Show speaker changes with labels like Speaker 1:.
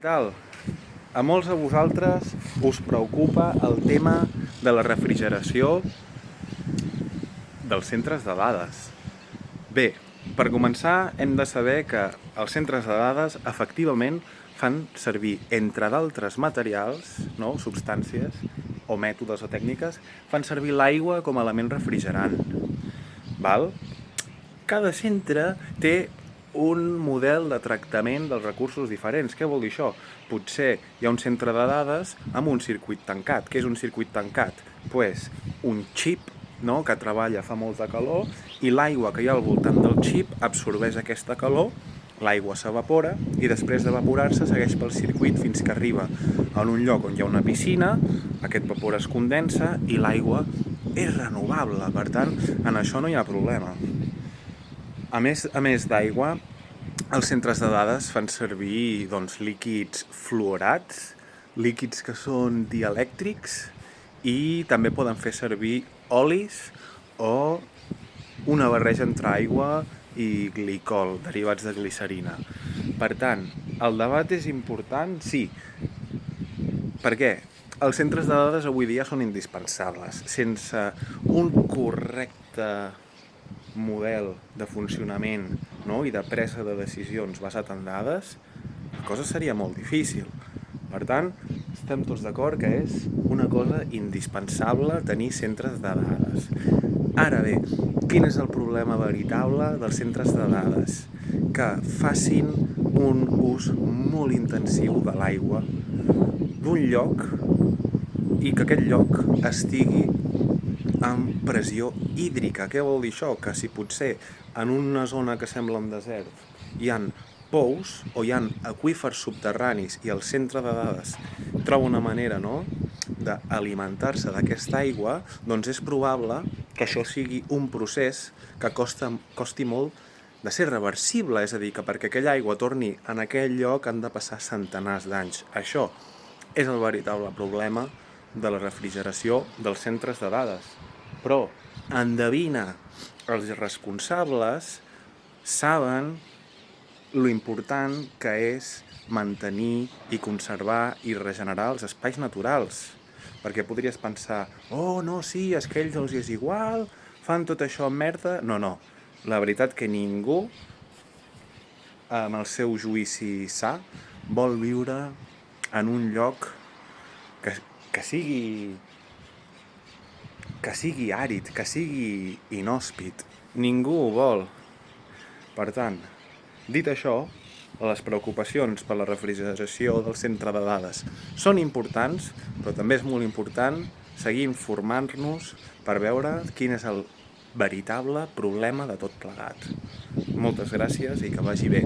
Speaker 1: Tal? A molts de vosaltres us preocupa el tema de la refrigeració dels centres de dades. Bé, per començar hem de saber que els centres de dades efectivament fan servir, entre d'altres materials, no, substàncies o mètodes o tècniques, fan servir l'aigua com a element refrigerant. Val? Cada centre té un model de tractament dels recursos diferents. Què vol dir això? Potser hi ha un centre de dades amb un circuit tancat. Què és un circuit tancat? Pues un xip, no?, que treballa, fa molta calor, i l'aigua que hi ha al voltant del xip absorbeix aquesta calor, l'aigua s'evapora i després d'evaporar-se segueix pel circuit fins que arriba en un lloc on hi ha una piscina, aquest vapor es condensa i l'aigua és renovable. Per tant, en això no hi ha problema. A més d'aigua, els centres de dades fan servir líquids fluorats, líquids que són dielèctrics i també poden fer servir olis o una barreja entre aigua i glicol, derivats de glicerina. Per tant, el debat és important? Sí. Per què? Els centres de dades avui dia són indispensables. Sense un correcte model de funcionament, no?, i de presa de decisions basat en dades, la cosa seria molt difícil. Per tant, estem tots d'acord que és una cosa indispensable tenir centres de dades. Ara bé, quin és el problema veritable dels centres de dades? Que facin un ús molt intensiu de l'aigua d'un lloc i que aquest lloc estigui amb pressió hídrica. Què vol dir això? Que si potser en una zona que sembla un desert hi ha pous o hi ha aqüífers subterranis i el centre de dades troba una manera, no?, d'alimentar-se d'aquesta aigua, doncs és probable que això sigui un procés que costi molt de ser reversible, és a dir, que perquè aquella aigua torni en aquell lloc han de passar centenars d'anys. Això és el veritable problema de la refrigeració dels centres de dades. Però, endevina, els responsables saben lo important que és mantenir i conservar i regenerar els espais naturals. Perquè podries pensar, oh, no, sí, és que ells els és igual, fan tot això amb merda. No. La veritat que ningú, amb el seu juïci sa, vol viure en un lloc que sigui àrid, que sigui inhòspit. Ningú ho vol. Per tant, dit això, les preocupacions per la refrigeració del centre de dades són importants, però també és molt important seguir informant-nos per veure quin és el veritable problema de tot plegat. Moltes gràcies i que vagi bé.